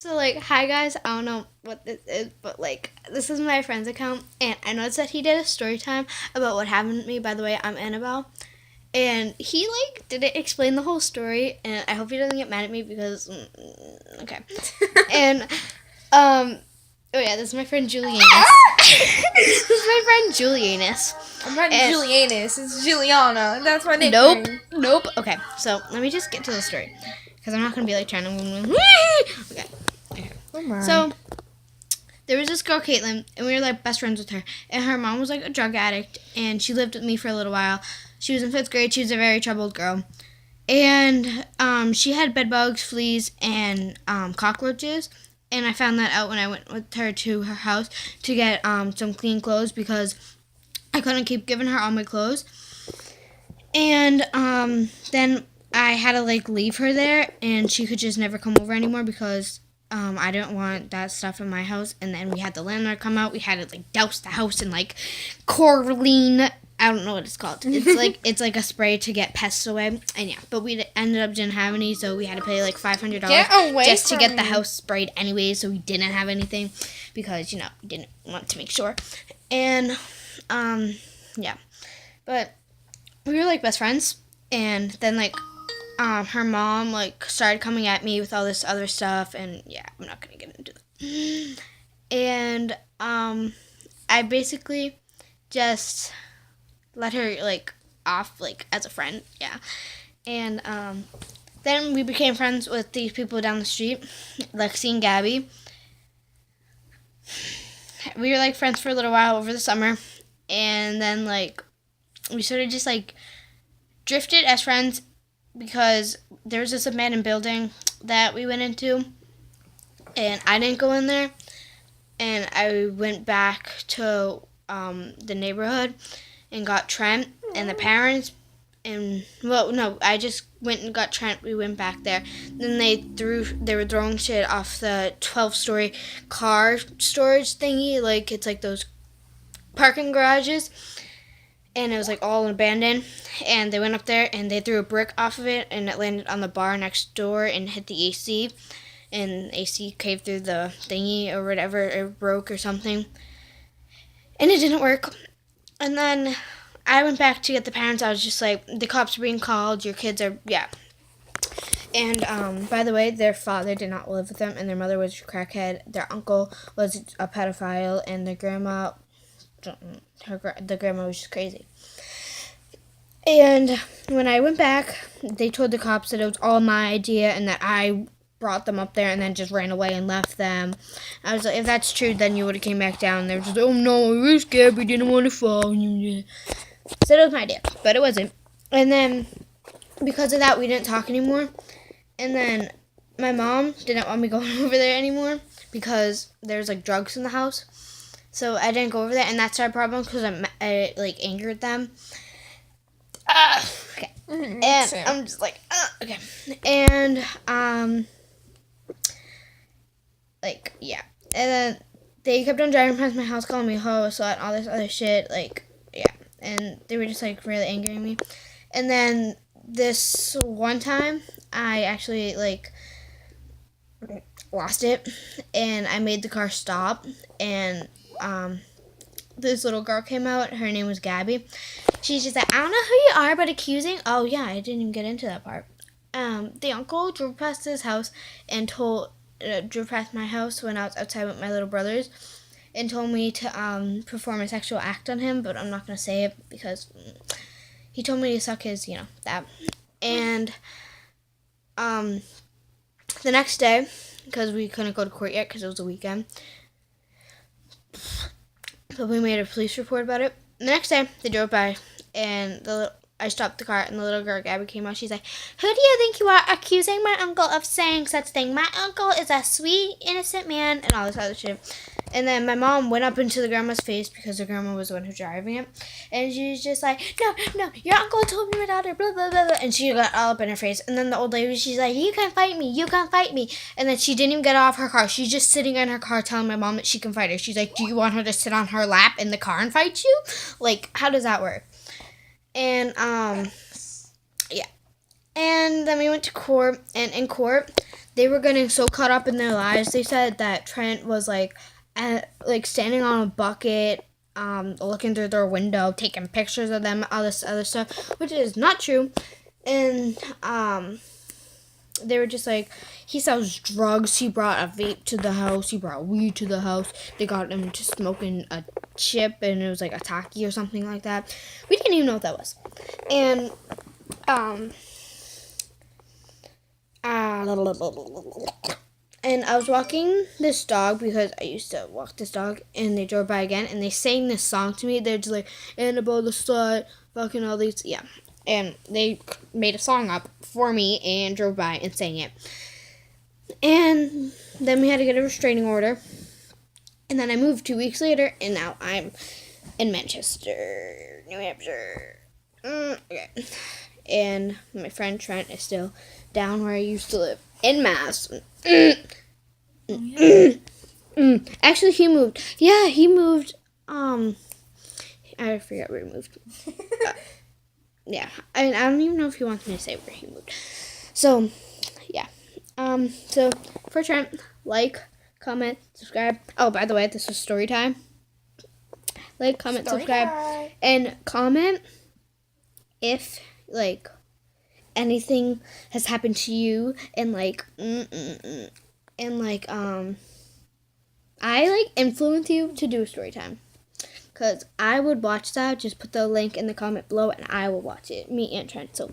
So, like, hi guys, I don't know what this is, but like, this is my friend's account, and I noticed that he did a story time about what happened to me. By the way, I'm Annabelle, and he like didn't explain the whole story, and I hope he doesn't get mad at me because, okay. And, oh yeah, this is my friend Julianus. This is my friend Julianus. I'm not And- Julianus. It's Juliana. That's my Nope, nickname. nope. Okay, so let me just get to the story, because I'm not gonna be like trying to. Okay. Oh my. So there was this girl, Caitlin, and we were like best friends with her. And her mom was like a drug addict, and she lived with me for a little while. She was in fifth grade. She was a very troubled girl, and she had bed bugs, fleas, and cockroaches. And I found that out when I went with her to her house to get some clean clothes because I couldn't keep giving her all my clothes. And then I had to like leave her there, and she could just never come over anymore because I didn't want that stuff in my house. And then we had the landlord come out. We had to like douse the house in like Corleone. I don't know what it's called. It's like a spray to get pests away. And yeah, but we ended up didn't have any, so we had to pay like $500 Get away just to from get me. the house sprayed anyway. So we didn't have anything because we didn't want to make sure. And yeah, but we were like best friends. And then like her mom like started coming at me with all this other stuff, and yeah, I'm not gonna get into that. And I basically just let her like off like as a friend, yeah. And then we became friends with these people down the street, Lexi and Gabby. We were like friends for a little while over the summer, and then like we sort of just like drifted as friends because there was this abandoned building that we went into, and I didn't go in there, and I went back to the neighborhood and got Trent and the parents, and well, no, I just went and got Trent. We went back there. Then they were throwing shit off the 12-story car storage thingy, like it's like those parking garages, and it was like all abandoned. And they went up there and they threw a brick off of it, and it landed on the bar next door and hit the AC, and the AC caved through the thingy or whatever, it broke or something, and it didn't work. And then I went back to get the parents. I was just like, the cops are being called, your kids are, yeah. And by the way, their father did not live with them, and their mother was a crackhead, their uncle was a pedophile, and their grandma, the grandma was just crazy. And when I went back, they told the cops that it was all my idea and that I brought them up there and then just ran away and left them. I was like, if that's true, then you would have came back down. They were just, oh no, we were scared, we didn't want to fall. So it was my idea, but it wasn't. And then because of that, we didn't talk anymore. And then my mom didn't want me going over there anymore because there's like drugs in the house. So I didn't go over there, and that's our problem because I like angered them. Okay. And Same. I'm just like, okay. And, like, yeah. And then they kept on driving past my house calling me ho, slut, all this other shit. Like, yeah. And they were just, like, really angering me. And then this one time, I actually, like, lost it. And I made the car stop. And, this little girl came out. Her name was Gabby. She's just like, I don't know who you are, but accusing. Oh yeah, I didn't even get into that part. The uncle drove past his house and drove past my house when I was outside with my little brothers, and told me to perform a sexual act on him, but I'm not gonna say it because he told me to suck his, that. And the next day, because we couldn't go to court yet because it was a weekend. So we made a police report about it. The next day, they drove by, and I stopped the car, and the little girl, Gabby, came out. She's like, who do you think you are accusing my uncle of saying such thing? My uncle is a sweet, innocent man, and all this other shit. And then my mom went up into the grandma's face because the grandma was the one who was driving it. And she was just like, no, your uncle told me my daughter, blah, blah, blah, blah. And she got all up in her face. And then the old lady, she's like, you can fight me. And then she didn't even get off her car. She's just sitting in her car telling my mom that she can fight her. She's like, do you want her to sit on her lap in the car and fight you? Like, how does that work? And, yeah. And then we went to court, and in court, they were getting so caught up in their lives. They said that Trent was like standing on a bucket, looking through their window, taking pictures of them, all this other stuff, which is not true. And they were just like, he sells drugs. He brought a vape to the house. He brought weed to the house. They got him to smoking a chip, and it was like a taki or something like that. We didn't even know what that was. And and I was walking this dog because I used to walk this dog, and they drove by again, and they sang this song to me. They're just like, Annabelle the slut, fucking all these, yeah. And they made a song up for me and drove by and sang it. And then we had to get a restraining order. And then I moved 2 weeks later, and now I'm in Manchester, New Hampshire. Okay. And my friend Trent is still down where I used to live, in Mass. Actually, he moved. Yeah, he moved. I forget where he moved. Yeah, I don't even know if he wants me to say where he moved. So, yeah. So for Trent, like, comment, subscribe. Oh, by the way, this is story time. Like, comment, subscribe, and comment if like anything has happened to you, and like and like I like influence you to do a story time, because I would watch that. Just put the link in the comment below and I will watch it, me and Trent. So